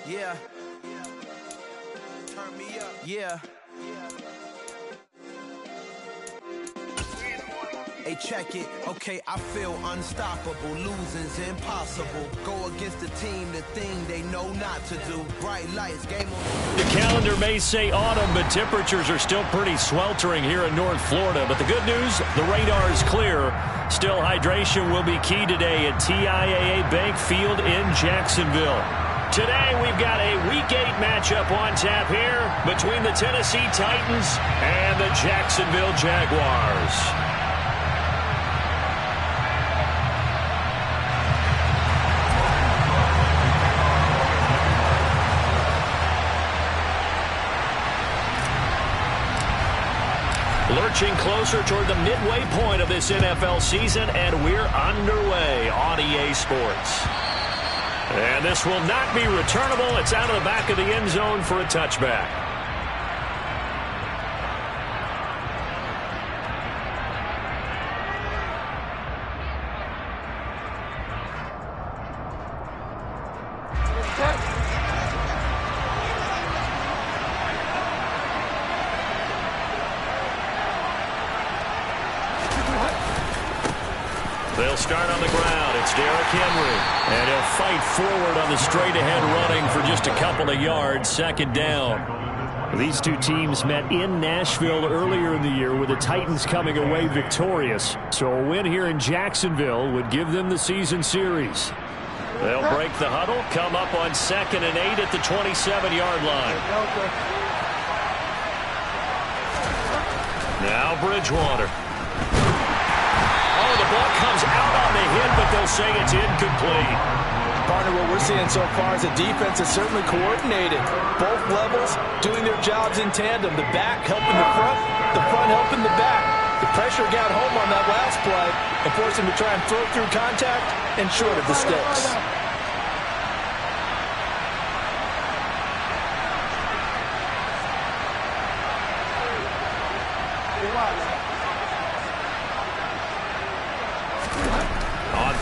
Yeah. Turn me up. Yeah. Hey, check it. Okay, I feel unstoppable. Losing's impossible. Go against the team, the thing they know not to do. Bright lights, game on. The calendar may say autumn, but temperatures are still pretty sweltering here in North Florida. But the good news, the radar is clear. Still, hydration will be key today at TIAA Bank Field in Jacksonville. Today, we've got a Week 8 matchup on tap here between the Tennessee Titans and the Jacksonville Jaguars. Lurching closer toward the midway point of this NFL season, and we're underway on EA Sports. And this will not be returnable. It's out of the back of the end zone for a touchback. They'll start on the ground. It's Derrick Henry. And he'll fight forward on the straight-ahead running for just a couple of yards. Second down. These two teams met in Nashville earlier in the year with the Titans coming away victorious. So a win here in Jacksonville would give them the season series. They'll break the huddle, come up on 2nd and 8 at the 27-yard line. Now Bridgewater. The ball comes out on the hit, but they'll say it's incomplete. Partner, what we're seeing so far is a defense that's certainly coordinated. Both levels doing their jobs in tandem. The back helping the front helping the back. The pressure got home on that last play and forced him to try and throw through contact and short of the sticks.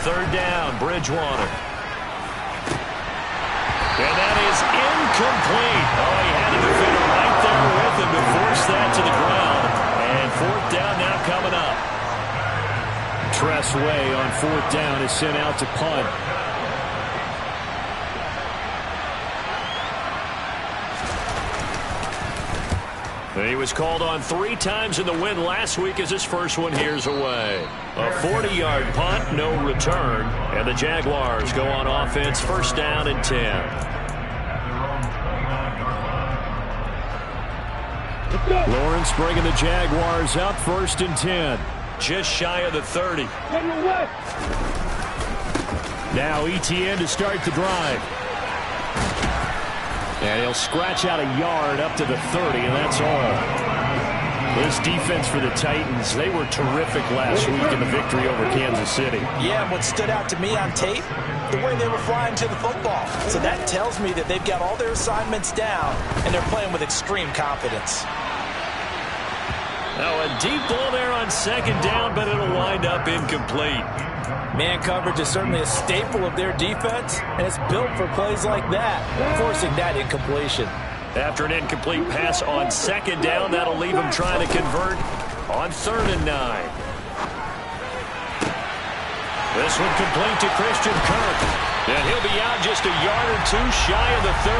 Third down, Bridgewater. And that is incomplete. Oh, he had a defender right there with him to force that to the ground. And 4th down now coming up. Tress Way on 4th down is sent out to punt. He was called on 3 times in the win last week as his first one here's away. A 40-yard punt, no return. And the Jaguars go on offense, 1st down and 10. Lawrence bringing the Jaguars up, 1st and 10. Just shy of the 30. Now ETN to start the drive. And he'll scratch out a yard up to the 30, and that's all. This defense for the Titans, they were terrific last week in the victory over Kansas City. Yeah, and what stood out to me on tape, the way they were flying to the football. So that tells me that they've got all their assignments down, and they're playing with extreme confidence. Now a deep ball there on 2nd down, but it'll wind up incomplete. Man coverage is certainly a staple of their defense, and it's built for plays like that, forcing that incompletion. After an incomplete pass on 2nd down, that'll leave him trying to convert on 3rd and 9. This one complete to Christian Kirk, and he'll be out just a yard or 2 shy of the 30.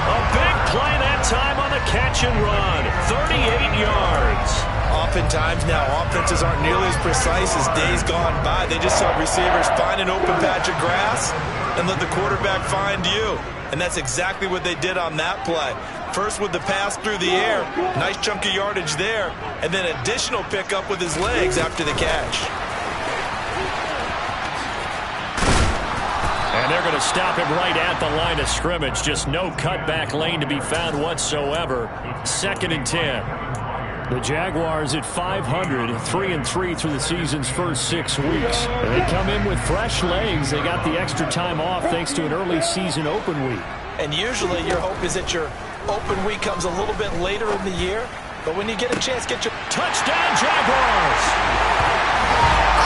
A big play that time on the catch and run, 38 yards. Oftentimes now, offenses aren't nearly as precise as days gone by. They just saw receivers find an open patch of grass and let the quarterback find you. And that's exactly what they did on that play. First with the pass through the air, nice chunk of yardage there, and then additional pickup with his legs after the catch. And they're going to stop him right at the line of scrimmage. Just no cutback lane to be found whatsoever. 2nd and 10. The Jaguars at 500, 3-3 through the season's first 6 weeks. And they come in with fresh legs. They got the extra time off thanks to an early season open week. And usually your hope is that your open week comes a little bit later in the year. But when you get a chance, get your touchdown Jaguars!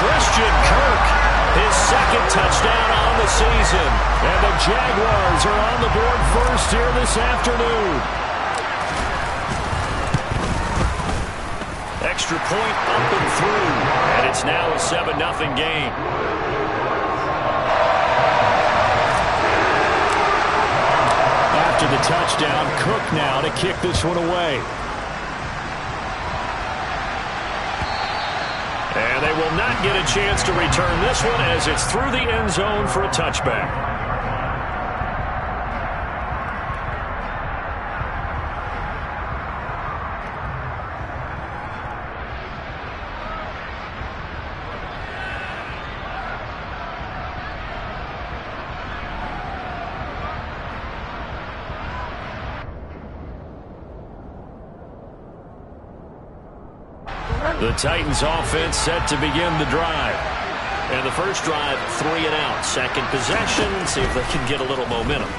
Christian Kirk His second touchdown on the season. And the Jaguars are on the board first here this afternoon. Extra point up and through. And it's now a 7-0 game. After the touchdown, Cook now to kick this one away. And they will not get a chance to return this one as it's through the end zone for a touchback. The Titans offense set to begin the drive. And the first drive, 3 and out. Second possession, see if they can get a little momentum.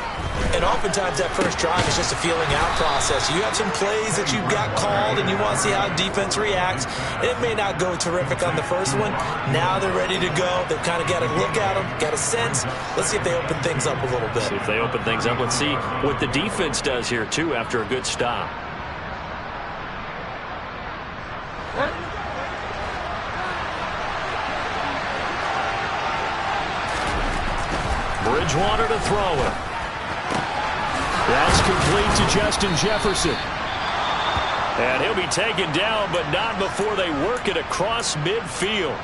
And oftentimes that first drive is just a feeling out process. You have some plays that you've got called and you want to see how defense reacts. It may not go terrific on the first one. Now they're ready to go. They've kind of got to look at them, got a sense. Let's see if they open things up a little bit. See if they open things up. Let's see what the defense does here, too, after a good stop. Bridgewater to throw it. That's complete to Justin Jefferson. And he'll be taken down, but not before they work it across midfield.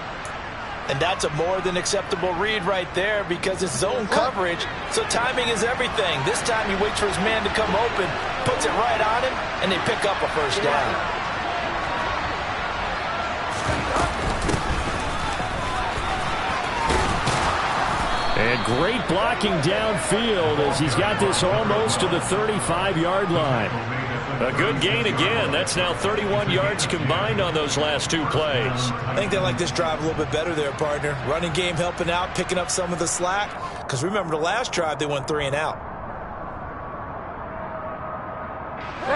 And that's a more than acceptable read right there because it's zone coverage, so timing is everything. This time he waits for his man to come open, puts it right on him, and they pick up a first down. And great blocking downfield as he's got this almost to the 35-yard line. A good gain again. That's now 31 yards combined on those last 2 plays. I think they like this drive a little bit better there, partner. Running game helping out, picking up some of the slack. Because remember the last drive, they went 3 and out.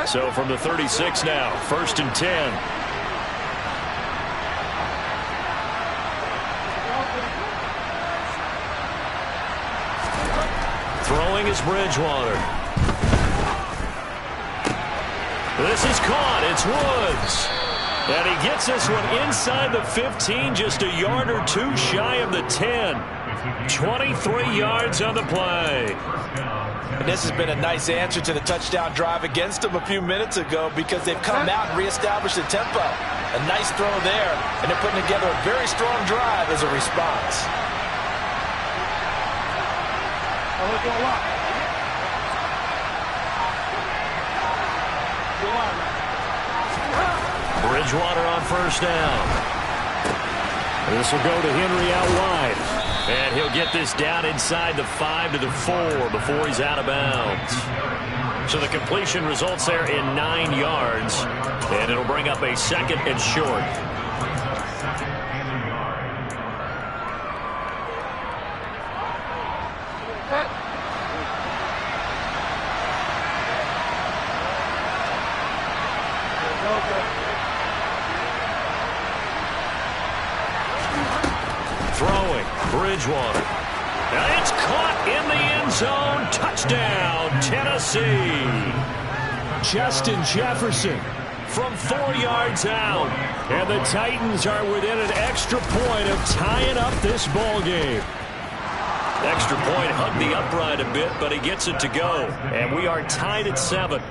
So from the 36 now, 1st and 10. Throwing is Bridgewater. This is caught. It's Woods. And he gets this one inside the 15, just a yard or 2 shy of the 10. 23 yards on the play. And this has been a nice answer to the touchdown drive against them a few minutes ago because they've come out and reestablished the tempo. A nice throw there, and they're putting together a very strong drive as a response. Bridgewater on first down. This will go to Henry out wide. And he'll get this down inside the 5 to the 4 before he's out of bounds. So the completion results there in 9 yards. And it'll bring up a 2nd and short. Throwing, Bridgewater. And it's caught in the end zone. Touchdown, Tennessee. Justin Jefferson from 4 yards out. And the Titans are within an extra point of tying up this ball game. Extra point hugged the upright a bit, but he gets it to go. And we are tied at 7.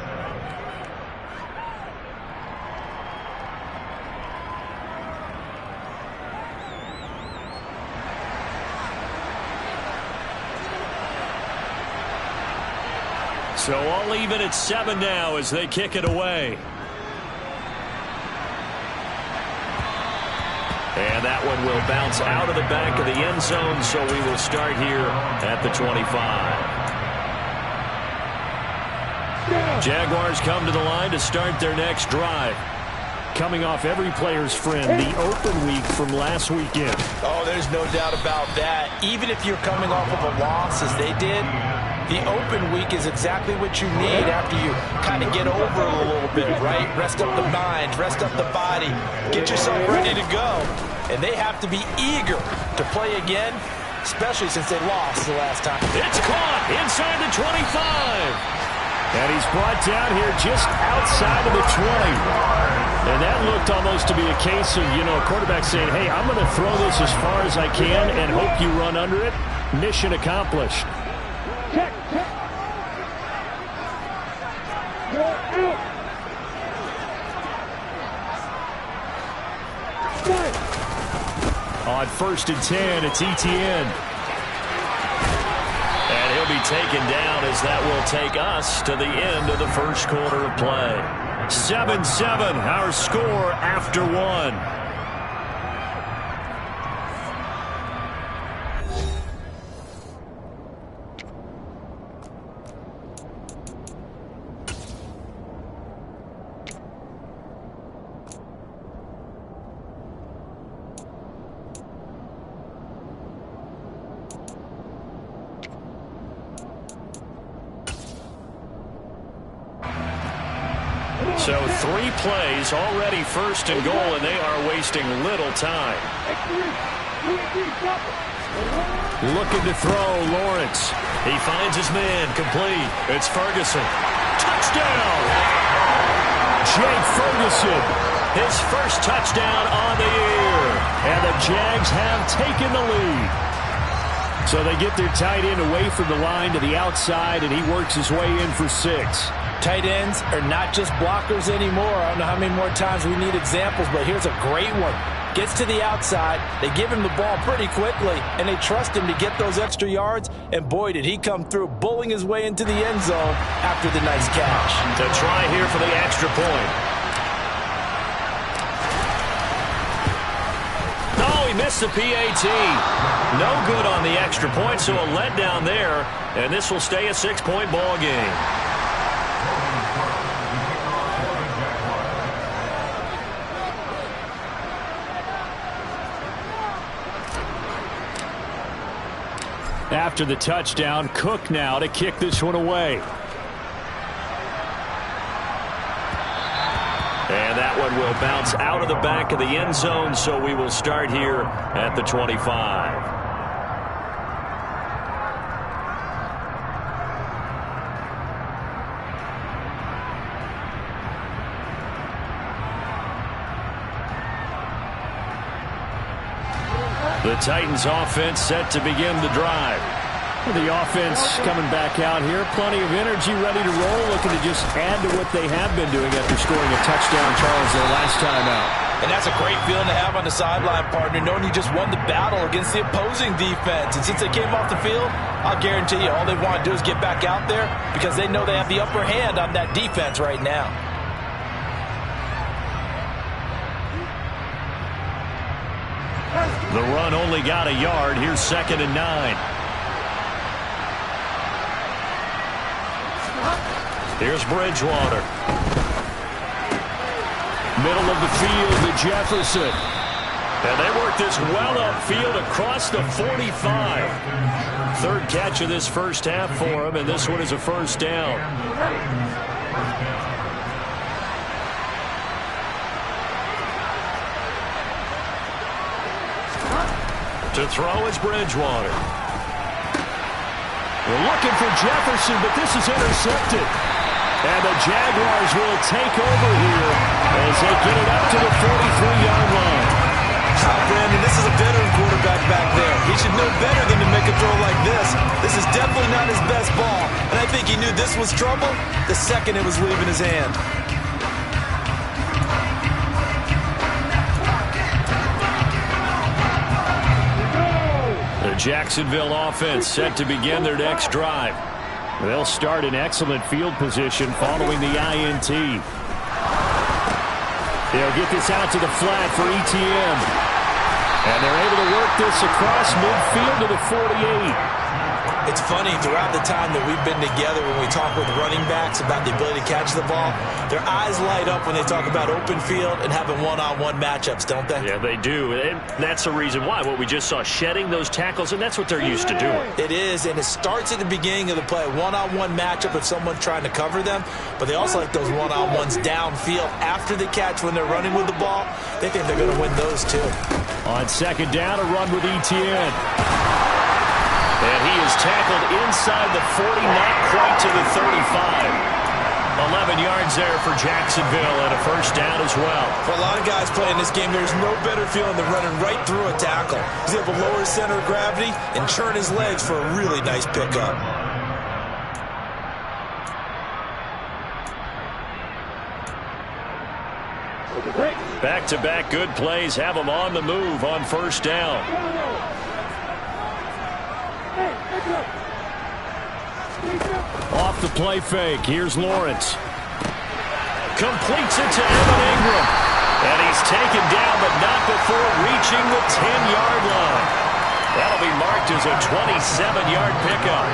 So all even at 7 now as they kick it away. And that one will bounce out of the back of the end zone, so we will start here at the 25. Jaguars come to the line to start their next drive. Coming off every player's friend, the open week from last weekend. Oh, there's no doubt about that. Even if you're coming off of a loss as they did, the open week is exactly what you need after you kind of get over a little bit, right? Rest up the mind, rest up the body, get yourself ready to go. and they have to be eager to play again, especially since they lost the last time. It's caught inside the 25. And he's brought down here just outside of the 20. And that looked almost to be a case of, a quarterback saying, hey, I'm going to throw this as far as I can and hope you run under it. Mission accomplished. On 1st and 10, it's Etienne. And he'll be taken down as that will take us to the end of the first quarter of play. 7-7, our score after one. So 3 plays, already 1st and goal, and they are wasting little time. Looking to throw, Lawrence. He finds his man, complete. It's Ferguson. Touchdown! Jake Ferguson, his first touchdown on the year. And the Jags have taken the lead. So they get their tight end away from the line to the outside, and he works his way in for 6. Tight ends are not just blockers anymore. I don't know how many more times we need examples, but here's a great one. Gets to the outside, they give him the ball pretty quickly, and they trust him to get those extra yards, and boy, did he come through, bullying his way into the end zone after the nice catch. To try here for the extra point. No, he missed the PAT. No good on the extra point, so a letdown there, and this will stay a 6-point ball game. After the touchdown, Cook now to kick this one away. And that one will bounce out of the back of the end zone, so we will start here at the 25. The Titans offense set to begin the drive. The offense coming back out here. Plenty of energy, ready to roll, looking to just add to what they have been doing after scoring a touchdown, Charles, their last time out. And that's a great feeling to have on the sideline, partner, knowing you just won the battle against the opposing defense. And since they came off the field, I'll guarantee you all they want to do is get back out there because they know they have the upper hand on that defense right now. The run only got a yard. Here's 2nd and 9. Here's Bridgewater. Middle of the field to Jefferson. And they work this well upfield across the 45. 3rd catch of this first half for him, and this one is a 1st down. To throw is Bridgewater. We're looking for Jefferson, but this is intercepted. And the Jaguars will take over here as they get it up to the 43-yard line. Brandon, this is a veteran quarterback back there. He should know better than to make a throw like this. This is definitely not his best ball. And I think he knew this was trouble the second it was leaving his hand. The Jacksonville offense set to begin their next drive. They'll start in excellent field position following the INT. They'll get this out to the flat for Etienne. And they're able to work this across midfield to the 48. It's funny, throughout the time that we've been together when we talk with running backs about the ability to catch the ball, their eyes light up when they talk about open field and having one-on-one matchups, don't they? Yeah, they do. And that's the reason why. What we just saw, shedding those tackles, and that's what they're used to doing. It is, and it starts at the beginning of the play. One-on-one matchup if someone's trying to cover them, but they also like those one-on-ones downfield after the catch when they're running with the ball. They think they're going to win those too. On second down, a run with Etienne. And he is tackled inside the 40, not quite to the 35. 11 yards there for Jacksonville and a first down as well. For a lot of guys playing this game, there's no better feeling than running right through a tackle. He's able to lower his center of gravity and turn his legs for a really nice pickup. Back-to-back good plays have him on the move on first down. Off the play fake. Here's Lawrence. Completes it to Evan Ingram. And he's taken down, but not before reaching the 10-yard line. That'll be marked as a 27-yard pickup.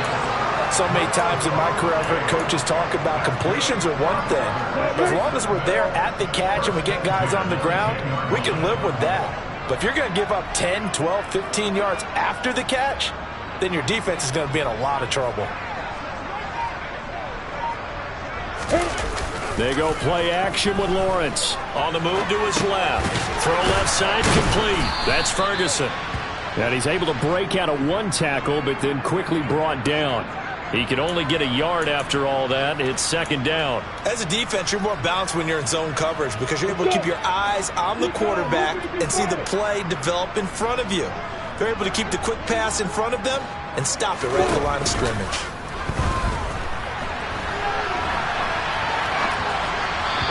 So many times in my career, I've heard coaches talk about completions are one thing. As long as we're there at the catch and we get guys on the ground, we can live with that. But if you're going to give up 10, 12, 15 yards after the catch, then your defense is going to be in a lot of trouble. They go play action with Lawrence. On the move to his left. Throw left side complete. That's Ferguson. And he's able to break out of one tackle, but then quickly brought down. He can only get a yard after all that. It's second down. As a defense, you're more balanced when you're in zone coverage because you're able to keep your eyes on the quarterback and see the play develop in front of you. They're able to keep the quick pass in front of them and stop it right at the line of scrimmage.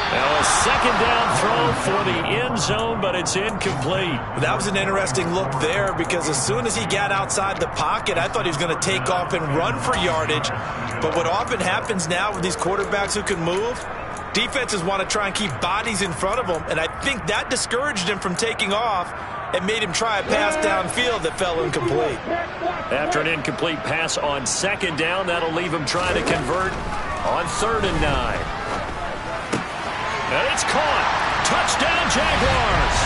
Now a second down throw for the end zone, but it's incomplete. That was an interesting look there because as soon as he got outside the pocket, I thought he was going to take off and run for yardage. But what often happens now with these quarterbacks who can move, defenses want to try and keep bodies in front of them, and I think that discouraged him from taking off and made him try a pass downfield that fell incomplete. After an incomplete pass on second down, that'll leave him trying to convert on 3rd and 9. And it's caught. Touchdown, Jaguars.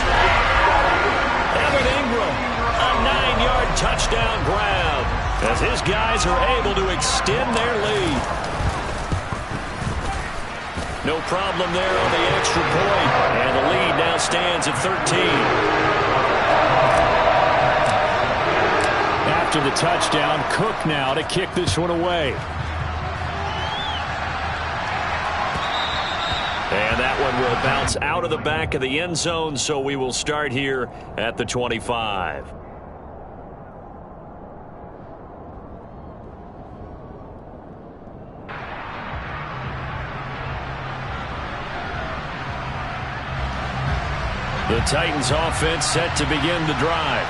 Evan Ingram, a 9-yard touchdown grab as his guys are able to extend their lead. No problem there on the extra point. And the lead now stands at 13. After the touchdown, Cook now to kick this one away. And that one will bounce out of the back of the end zone, so we will start here at the 25. The Titans offense set to begin the drive.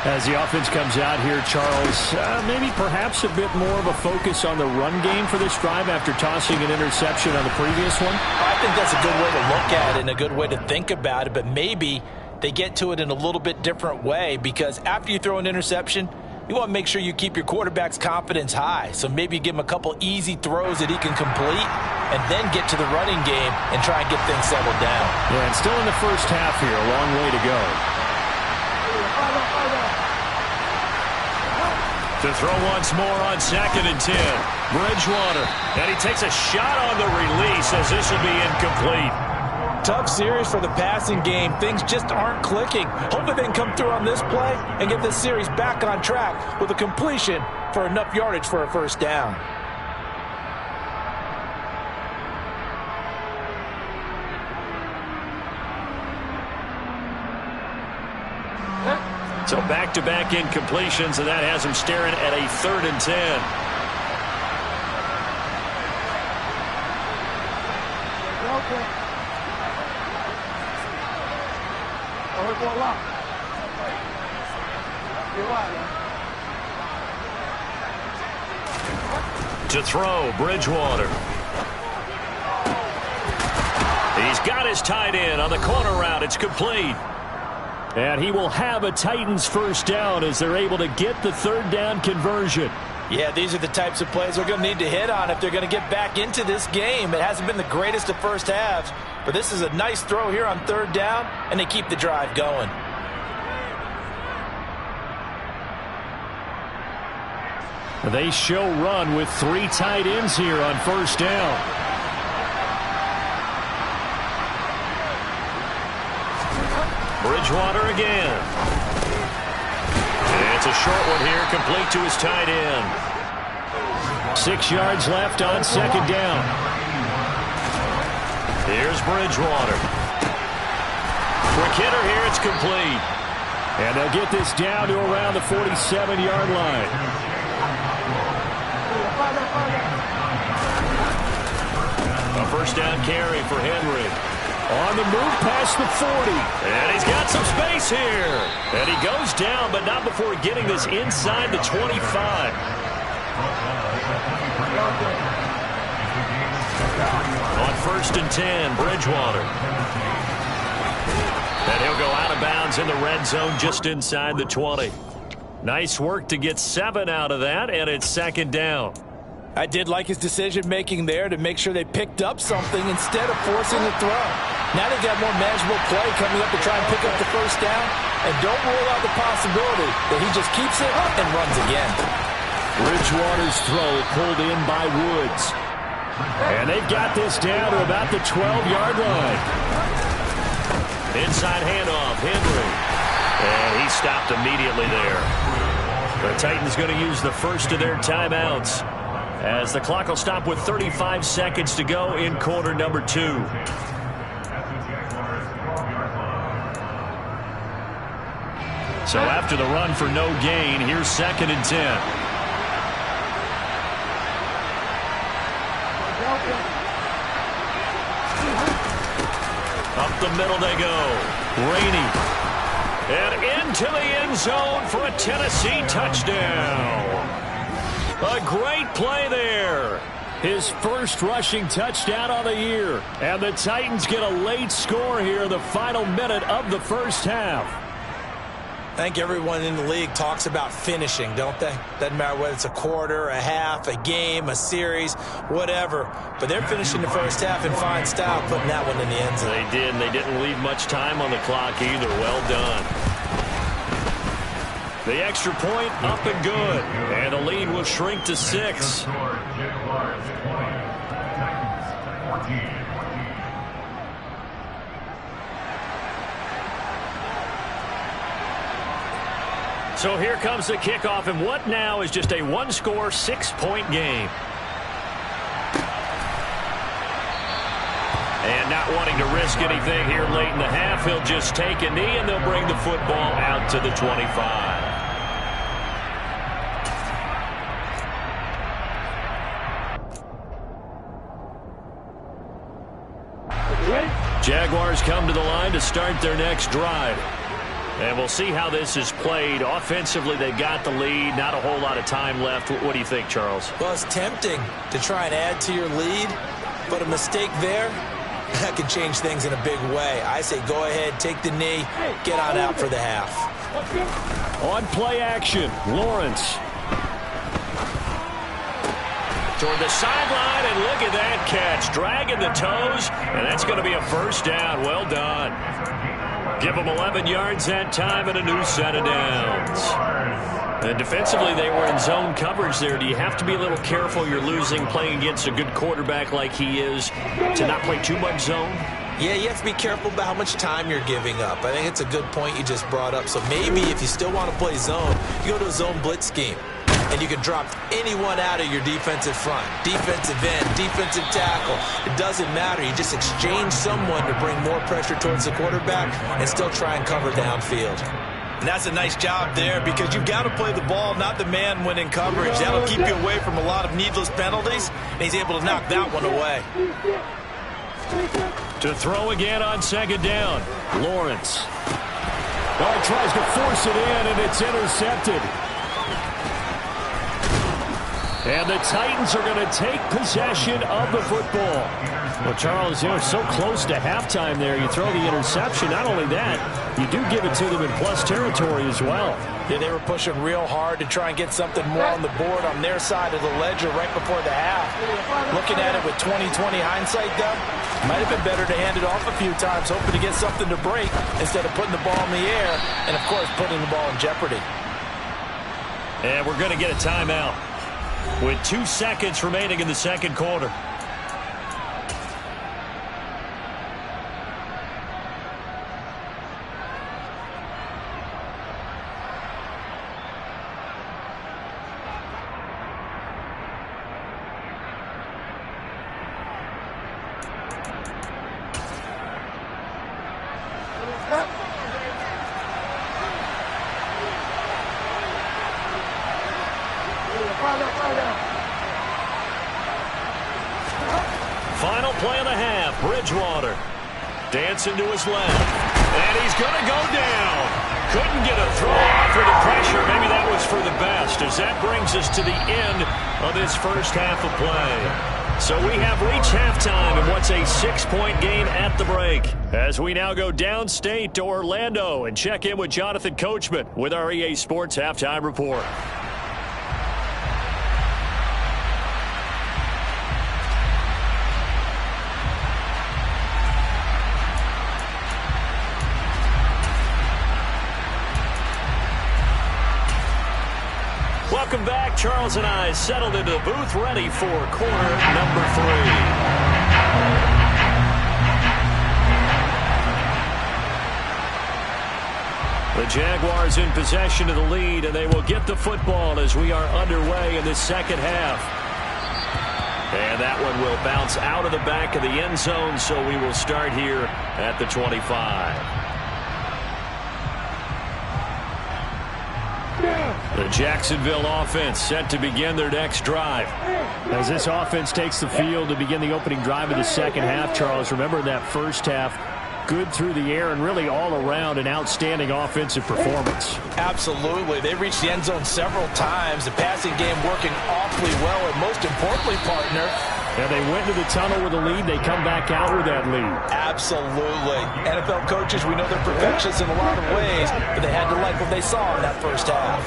As the offense comes out here, Charles, maybe perhaps a bit more of a focus on the run game for this drive after tossing an interception on the previous one? I think that's a good way to look at it and a good way to think about it, but maybe they get to it in a little bit different way because after you throw an interception, you want to make sure you keep your quarterback's confidence high. So maybe you give him a couple easy throws that he can complete and then get to the running game and try and get things settled down. Yeah, and still in the first half here, a long way to go. To throw once more on 2nd and 10. Bridgewater. And he takes a shot on the release as this will be incomplete. Tough series for the passing game. Things just aren't clicking. Hopefully they can come through on this play and get this series back on track with a completion for enough yardage for a first down. So back-to-back incompletions, and that has him staring at a 3rd and 10. To throw, Bridgewater. He's got his tight end on the corner route. It's complete. And he will have a Titans first down as they're able to get the 3rd down conversion. Yeah, these are the types of plays they're going to need to hit on if they're going to get back into this game. It hasn't been the greatest of first halves, but this is a nice throw here on 3rd down, and they keep the drive going. They show run with 3 tight ends here on first down. Bridgewater again. It's a short one here, complete to his tight end. 6 yards left on second down. Here's Bridgewater. Quick hitter here, it's complete. And they'll get this down to around the 47-yard line. A first down carry for Henry. On the move past the 40. And he's got some space here. And he goes down, but not before getting this inside the 25. On 1st and 10, Bridgewater. And he'll go out of bounds in the red zone just inside the 20. Nice work to get 7 out of that, and it's second down. I did like his decision-making there to make sure they picked up something instead of forcing the throw. Now they've got more manageable play coming up to try and pick up the first down, and don't rule out the possibility that he just keeps it and runs again. Bridgewater's throw pulled in by Woods. And they've got this down to about the 12-yard line. Inside handoff, Henry. And he stopped immediately there. The Titans going to use the first of their timeouts, as the clock will stop with 35 seconds to go in quarter number 2. So after the run for no gain, here's 2nd and 10. Up the middle they go. Rainey. And into the end zone for a Tennessee touchdown. A great play there. His first rushing touchdown on the year. And the Titans get a late score here in the final minute of the first half. I think everyone in the league talks about finishing, don't they? Doesn't matter whether it's a quarter, a half, a game, a series, whatever. But they're finishing the first half in fine style, putting that one in the end zone. They did, and they didn't leave much time on the clock either. Well done. The extra point up and good. And the lead will shrink to 6. So here comes the kickoff, and what now is just a one-score, 6-point game. And not wanting to risk anything here late in the half, he'll just take a knee, and they'll bring the football out to the 25. Jaguars come to the line to start their next drive. And we'll see how this is played. Offensively, they got the lead. Not a whole lot of time left. What do you think, Charles? Well, it's tempting to try and add to your lead, but a mistake there, that can change things in a big way. I say go ahead, take the knee, get on out for the half. On play action, Lawrence. Toward the sideline, and look at that catch. Dragging the toes, and that's going to be a first down. Well done. Give them 11 yards that time and a new set of downs. And defensively, they were in zone coverage there. Do you have to be a little careful? You're losing playing against a good quarterback like he is to not play too much zone? Yeah, you have to be careful about how much time you're giving up. I think it's a good point you just brought up. So maybe if you still want to play zone, you go to a zone blitz scheme. And you can drop anyone out of your defensive front. Defensive end, defensive tackle. It doesn't matter. You just exchange someone to bring more pressure towards the quarterback and still try and cover downfield. And that's a nice job there because you've got to play the ball, not the man when in coverage. That'll keep you away from a lot of needless penalties, and he's able to knock that one away. To throw again on second down, Lawrence. Tries to force it in, and it's intercepted. And the Titans are going to take possession of the football. Well, Charles, so close to halftime there. You throw the interception. Not only that, you do give it to them in plus territory as well. Yeah, they were pushing real hard to try and get something more on the board on their side of the ledger right before the half. Looking at it with 20/20 hindsight, though, might have been better to hand it off a few times, hoping to get something to break instead of putting the ball in the air and, of course, putting the ball in jeopardy. And we're going to get a timeout with 2 seconds remaining in the second quarter. Final play of the half. Bridgewater dancing to his left. And he's going to go down. Couldn't get a throw off with the pressure. Maybe that was for the best, as that brings us to the end of this first half of play. So we have reached halftime in what's a 6-point game at the break. As we now go downstate to Orlando and check in with Jonathan Coachman with our EA Sports Halftime Report. Welcome back. Charles and I settled into the booth, ready for quarter number 3. The Jaguars in possession of the lead, and they will get the football as we are underway in the second half. And that one will bounce out of the back of the end zone, so we will start here at the 25. The Jacksonville offense set to begin their next drive. As this offense takes the field to begin the opening drive of the second half, Charles, remember that first half, good through the air and really all around an outstanding offensive performance. Absolutely. They reached the end zone several times. The passing game working awfully well, and most importantly, partner, and they went to the tunnel with a lead. They come back out with that lead. Absolutely. NFL coaches, we know they're perfectionists in a lot of ways, but they had to like what they saw in that first half.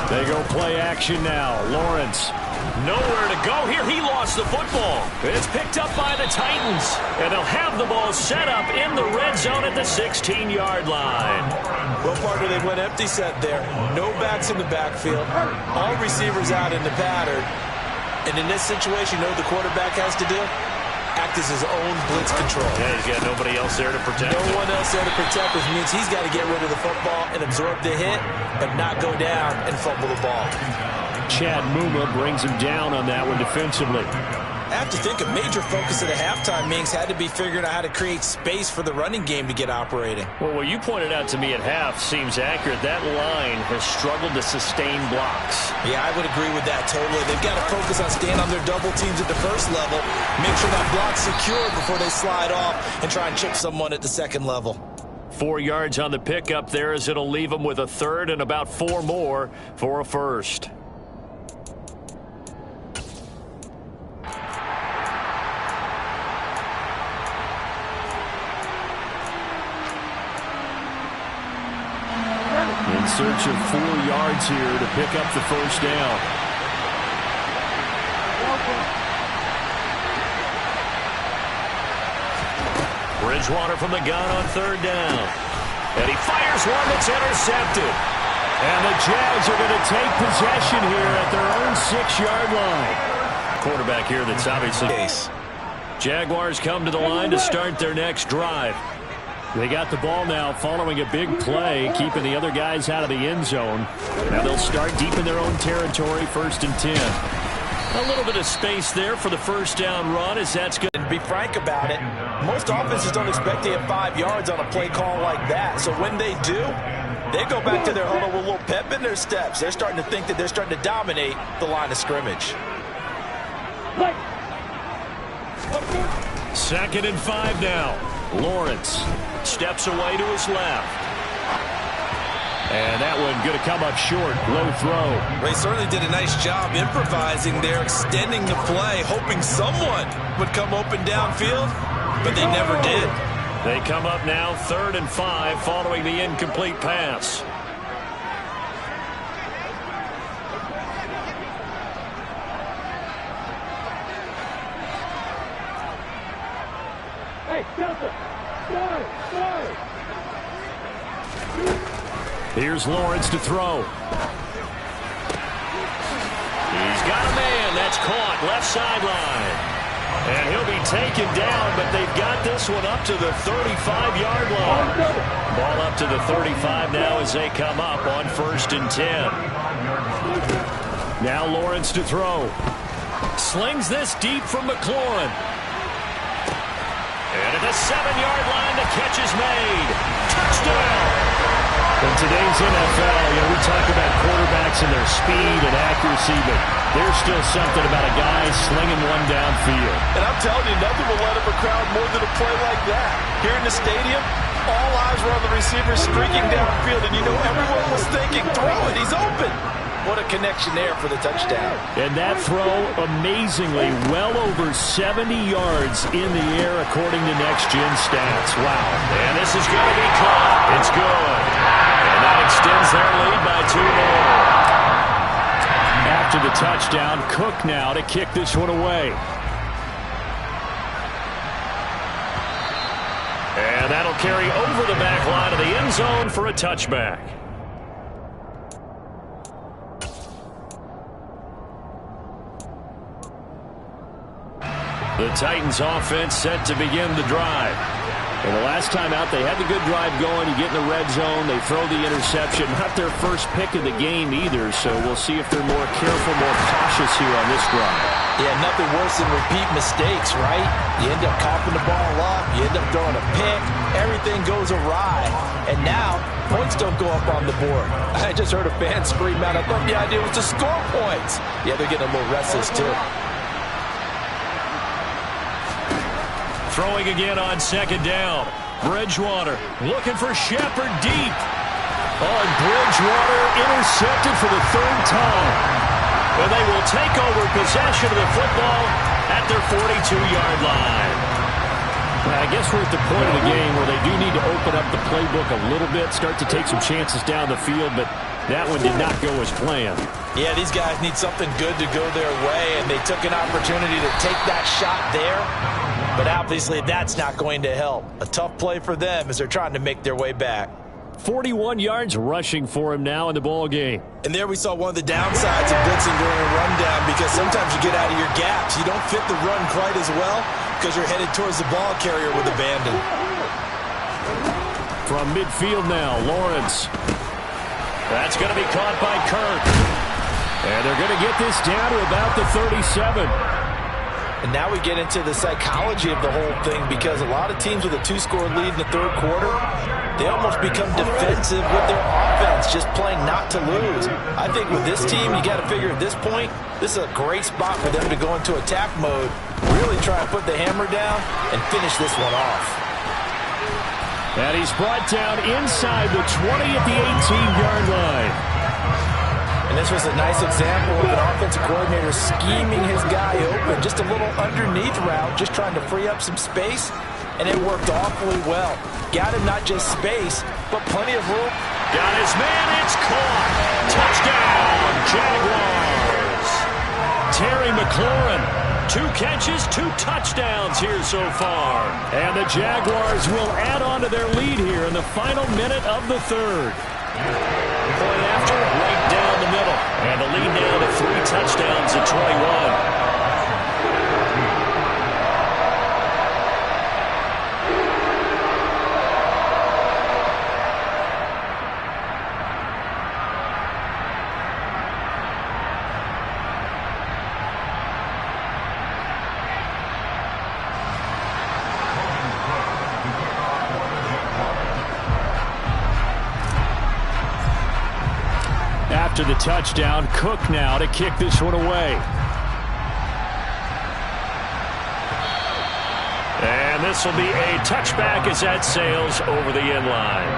They go play action now. Lawrence, nowhere to go here. He lost the football. It's picked up by the Titans, and they'll have the ball set up in the red zone at the 16-yard line. Well, partner, they went empty set there. No backs in the backfield. All receivers out in the pattern. And in this situation, you know what the quarterback has to do? Act as his own blitz control. Yeah, he's got nobody else there to protect him. No one else there to protect, which means he's got to get rid of the football and absorb the hit, but not go down and fumble the ball. Chad Muma brings him down on that one defensively. I have to think a major focus of the halftime meetings had to be figuring out how to create space for the running game to get operating. Well, what you pointed out to me at half seems accurate. That line has struggled to sustain blocks. Yeah, I would agree with that totally. They've got to focus on staying on their double teams at the first level, make sure that block's secure before they slide off and try and chip someone at the second level. 4 yards on the pickup there, as it'll leave them with a third and about 4 more for a first. In search of 4 yards here to pick up the first down. Bridgewater from the gun on third down. And he fires one that's intercepted. And the Jags are going to take possession here at their own 6-yard line. Quarterback here that's obviously Case. Jaguars come to the line to start their next drive. They got the ball now following a big play, keeping the other guys out of the end zone. Now they'll start deep in their own territory, 1st and 10. A little bit of space there for the first down run, as that's good. And be frank about it, most offenses don't expect to hit 5 yards on a play call like that. So when they do, they go back to their huddle with a little pep in their steps. They're starting to think that they're starting to dominate the line of scrimmage. 2nd and 5 now. Lawrence steps away to his left. And that one going to come up short. Low throw. They certainly did a nice job improvising there, extending the play, hoping someone would come open downfield, but they never did. They come up now 3rd and 5 following the incomplete pass. Here's Lawrence to throw. He's got a man. That's caught left sideline. And he'll be taken down, but they've got this one up to the 35-yard line. Ball up to the 35 now as they come up on 1st and 10. Now Lawrence to throw. Slings this deep from McLaurin. And at the 7-yard line, the catch is made. Touchdown! In today's NFL, we talk about quarterbacks and their speed and accuracy, but There's still something about a guy slinging one downfield. And I'm telling you, nothing will let up a crowd more than a play like that. Here in the stadium, all eyes were on the receiver streaking downfield, and you know everyone was thinking, throw it, he's open. What a connection there for the touchdown. And that throw, amazingly, well over 70 yards in the air, according to Next Gen Stats. Wow. And this is going to be caught. It's good. And that extends their lead by 2 more. After the touchdown, Cook now to kick this one away. And that'll carry over the back line of the end zone for a touchback. The Titans offense set to begin the drive. And the last time out, they had the good drive going. You get in the red zone, they throw the interception. Not their first pick of the game either, so we'll see if they're more careful, more cautious here on this drive. Yeah, nothing worse than repeat mistakes, right? You end up coughing the ball up, you end up throwing a pick, everything goes awry. And now, points don't go up on the board. I just heard a fan scream out, I thought the idea was to score points. Yeah, they're getting a little restless too. Throwing again on second down. Bridgewater looking for Shepard deep. Oh, Bridgewater intercepted for the third time. And they will take over possession of the football at their 42-yard line. I guess we're at the point of the game where they do need to open up the playbook a little bit, start to take some chances down the field, but that one did not go as planned. Yeah, these guys need something good to go their way, and they took an opportunity to take that shot there. But obviously, that's not going to help. A tough play for them as they're trying to make their way back. 41 yards rushing for him now in the ball game. And there we saw one of the downsides of blitzing during a rundown, because sometimes you get out of your gaps. You don't fit the run quite as well because you're headed towards the ball carrier with abandon. From midfield now, Lawrence. That's going to be caught by Kirk. And they're going to get this down to about the 37. And now we get into the psychology of the whole thing, because a lot of teams with a 2-score lead in the third quarter, they almost become defensive with their offense, just playing not to lose. I think with this team, you got to figure at this point, this is a great spot for them to go into attack mode, really try and put the hammer down and finish this one off. And he's brought down inside the 20 at the 18-yard line. And this was a nice example of an offensive coordinator scheming his guy open. Just a little underneath route, just trying to free up some space, and it worked awfully well. Got him not just space, but plenty of room. Got his man, it's caught. Touchdown, Jaguars. Terry McLaurin, 2 catches, 2 touchdowns here so far. And the Jaguars will add on to their lead here in the final minute of the third. Point after, right down the middle. And the lead now to 3 touchdowns at 21. After the touchdown, Cook now to kick this one away. And this will be a touchback as that sails over the end line.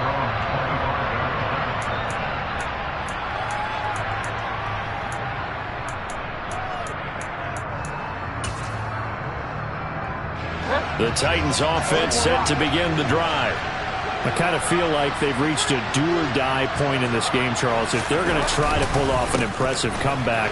The Titans offense set to begin the drive. I kind of feel like they've reached a do-or-die point in this game, Charles. If they're going to try to pull off an impressive comeback,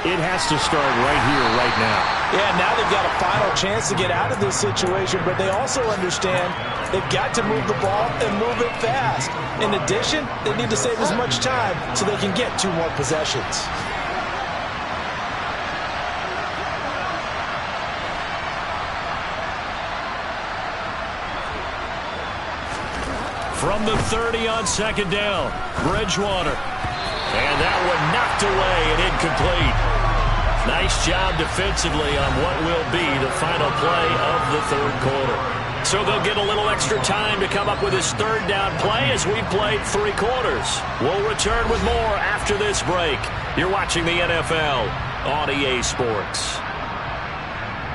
it has to start right here, right now. Yeah, now they've got a final chance to get out of this situation, but they also understand they've got to move the ball and move it fast. In addition, they need to save as much time so they can get 2 more possessions. From the 30 on second down, Bridgewater. And that one knocked away and incomplete. Nice job defensively on what will be the final play of the third quarter. So they'll get a little extra time to come up with his third down play as we've played 3 quarters. We'll return with more after this break. You're watching the NFL on EA Sports.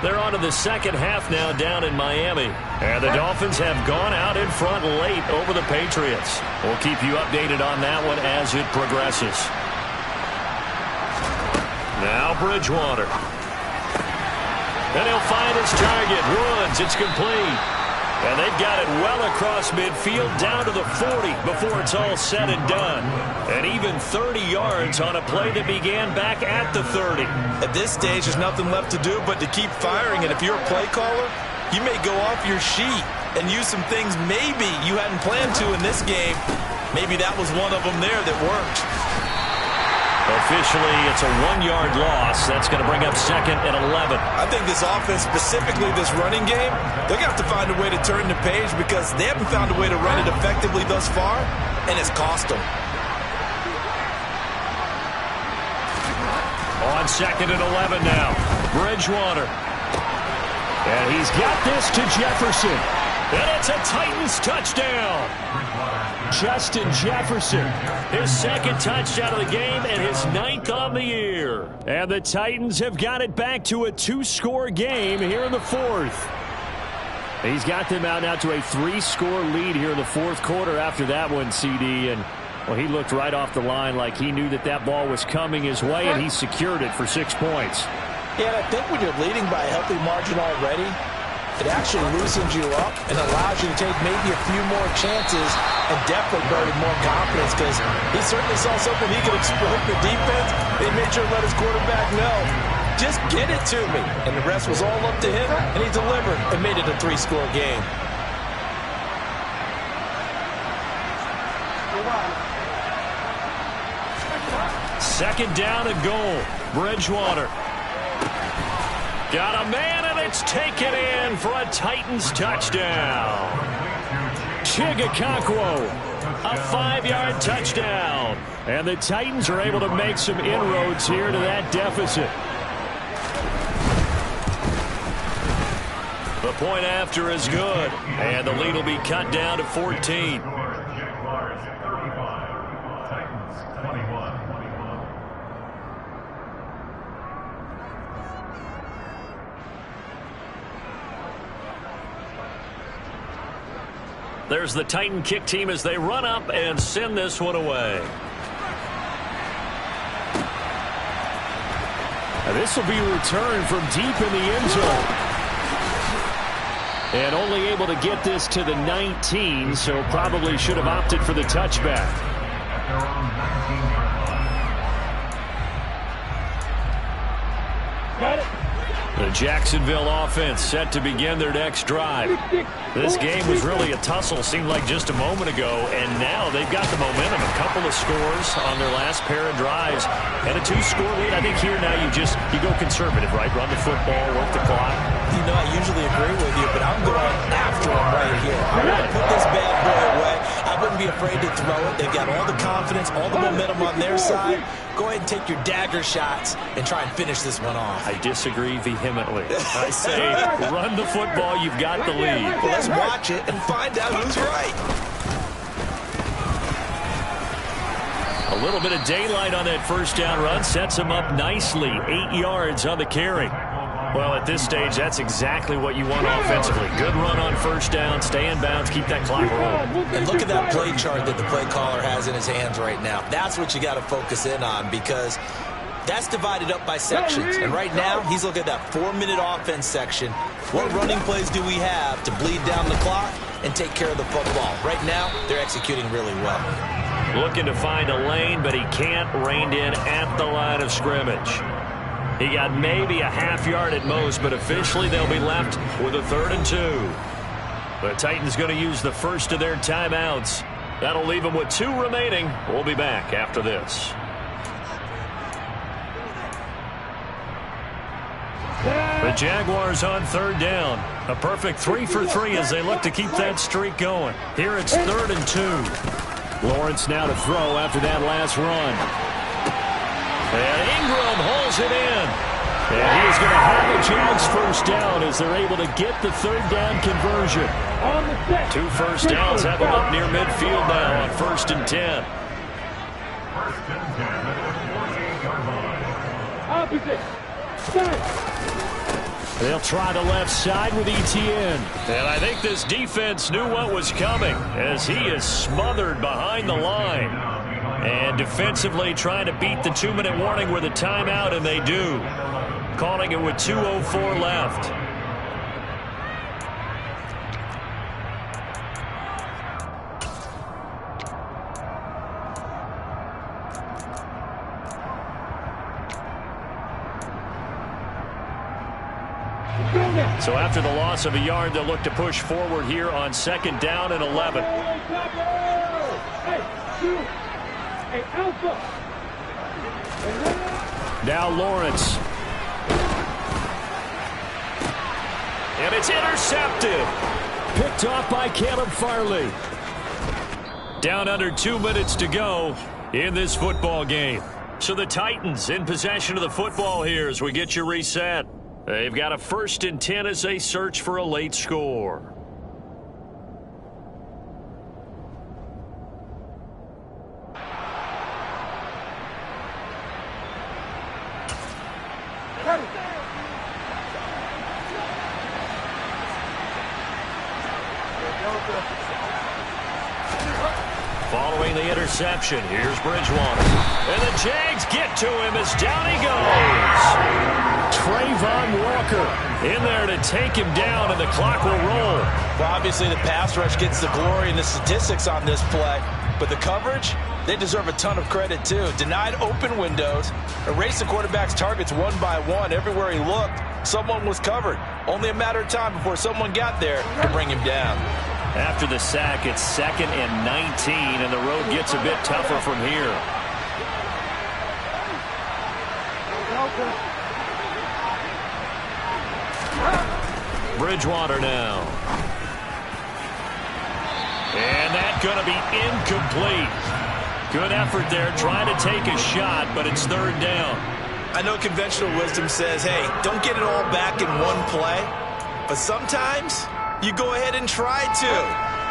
They're on to the second half now down in Miami. And the Dolphins have gone out in front late over the Patriots. We'll keep you updated on that one as it progresses. Now Bridgewater. And he'll find his target. Woods, it's complete. And they've got it well across midfield down to the 40 before it's all said and done. And even 30 yards on a play that began back at the 30. At this stage, there's nothing left to do but to keep firing. And if you're a play caller, you may go off your sheet and use some things maybe you hadn't planned to in this game. Maybe that was one of them there that worked. Officially, it's a 1-yard loss. That's going to bring up 2nd and 11. I think this offense, specifically this running game, they're going to have to find a way to turn the page because they haven't found a way to run it effectively thus far, and it's cost them. On 2nd and 11 now. Bridgewater. And he's got this to Jefferson. And it's a Titans touchdown. Justin Jefferson, his 2nd touchdown of the game and his 9th on the year. And the Titans have got it back to a 2-score game here in the 4th. He's got them out now to a 3-score lead here in the 4th quarter after that one, CD. And, well, he looked right off the line like he knew that that ball was coming his way, and he secured it for 6 points. Yeah, and I think when you're leading by a healthy margin already, it actually loosens you up and allows you to take maybe a few more chances and definitely build more confidence because he certainly saw something he could exploit the defense. They made sure to let his quarterback know, just get it to me. And the rest was all up to him, and he delivered and made it a 3-score game. Second down and goal. Bridgewater. Got a man, and it's taken in for a Titans touchdown. Chigakakwo, a 5-yard touchdown. And the Titans are able to make some inroads here to that deficit. The point after is good, and the lead will be cut down to 14. There's the Titan kick team as they run up and send this one away. And this will be returned from deep in the end zone. And only able to get this to the 19, so probably should have opted for the touchback. Got it. The Jacksonville offense set to begin their next drive. This game was really a tussle, seemed like just a moment ago, and now they've got the momentum. A couple of scores on their last pair of drives, and a 2-score lead. I think here now you go conservative, right? Run the football, work the clock. You know, I usually agree with you, but I'm going after him right here. I want to put this bad boy away. I wouldn't be afraid to throw it. They've got all the confidence, all the momentum on their side. Go ahead and take your dagger shots and try and finish this one off. I disagree vehemently. I say run the football. You've got the lead. Well, let's watch it and find out who's right. A little bit of daylight on that first down run sets him up nicely. 8 yards on the carry. Well, at this stage, that's exactly what you want offensively. Good run on first down, stay in bounds, keep that clock rolling. And look at that play chart that the play caller has in his hands right now. That's what you got to focus in on because that's divided up by sections. And right now, he's looking at that 4-minute offense section. What running plays do we have to bleed down the clock and take care of the football? Right now, they're executing really well. Looking to find a lane, but he can't. Reined in at the line of scrimmage. He got maybe a half-yard at most, but officially they'll be left with a 3rd and 2. The Titans going to use the first of their timeouts. That'll leave them with 2 remaining. We'll be back after this. The Jaguars on 3rd down. A perfect 3 for 3 as they look to keep that streak going. Here it's 3rd and 2. Lawrence now to throw after that last run. And Ingram holds it in. And he is going to have the Jags first down as they're able to get the 3rd down conversion. 2 first downs have them up near midfield now on 1st and 10. They'll try the left side with ETN. And I think this defense knew what was coming as he is smothered behind the line. And defensively trying to beat the 2-minute warning with a timeout, and they do. Calling it with 2:04 left. So after the loss of a yard, they'll look to push forward here on 2nd down and 11. Now Lawrence. And it's intercepted. Picked off by Caleb Farley. Down under 2 minutes to go in this football game. So the Titans in possession of the football here as we get you reset. They've got a 1st and 10 as they search for a late score. Following the interception, here's Bridgewater. And the Jags get to him as down he goes. Trayvon Walker in there to take him down, and the clock will roll. Well, obviously the pass rush gets the glory and the statistics on this play, but the coverage, they deserve a ton of credit too. Denied open windows, erased the quarterback's targets one by one. Everywhere he looked, someone was covered. Only a matter of time before someone got there to bring him down. After the sack, it's 2nd and 19, and the road gets a bit tougher from here. Bridgewater now. And that's going to be incomplete. Good effort there, trying to take a shot, but it's 3rd down. I know conventional wisdom says, hey, don't get it all back in one play. But sometimes you go ahead and try to.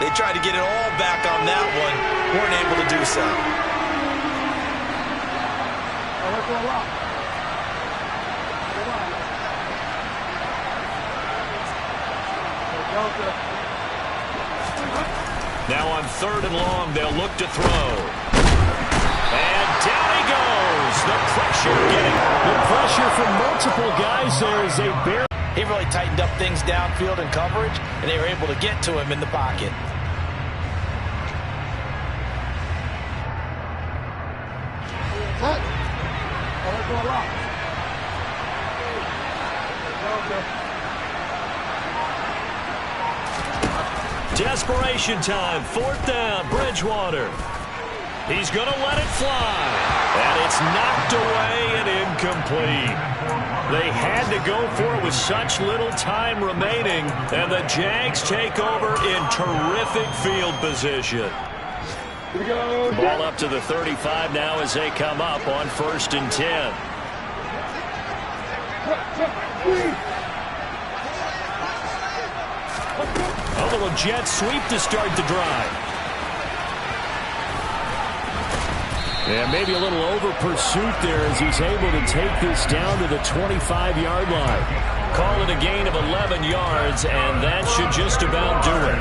They tried to get it all back on that one. Weren't able to do so. Now on 3rd and long, they'll look to throw. And down he goes. The pressure getting. The pressure from multiple guys there as they barely. He really tightened up things downfield in coverage, and they were able to get to him in the pocket. Desperation time, 4th down, Bridgewater. He's going to let it fly. And it's knocked away and incomplete. They had to go for it with such little time remaining, and the Jags take over in terrific field position. Ball up to the 35 now as they come up on 1st and 10. A little jet sweep to start the drive. Yeah, maybe a little over pursuit there as he's able to take this down to the 25-yard line. Call it a gain of 11 yards, and that should just about do it.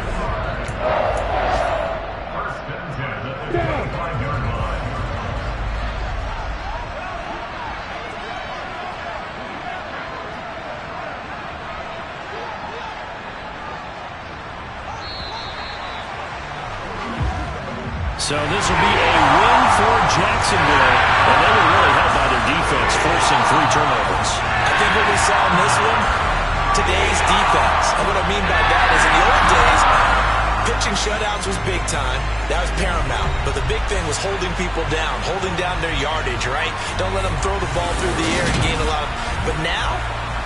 So this will be a win for Jacksonville, and they were really helped by their defense, forcing 3 turnovers. I think what we saw in this one, today's defense. And what I mean by that is in the old days, pitching shutouts was big time. That was paramount. But the big thing was holding people down, holding down their yardage, right? Don't let them throw the ball through the air and gain a lot. But now,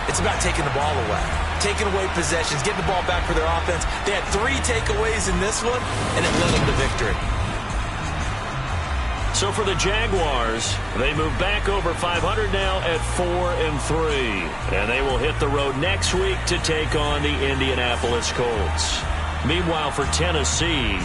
it's about taking the ball away. Taking away possessions, getting the ball back for their offense. They had 3 takeaways in this one, and it led them to victory. So for the Jaguars, they move back over 500 now at 4-3. And they will hit the road next week to take on the Indianapolis Colts. Meanwhile, for Tennessee,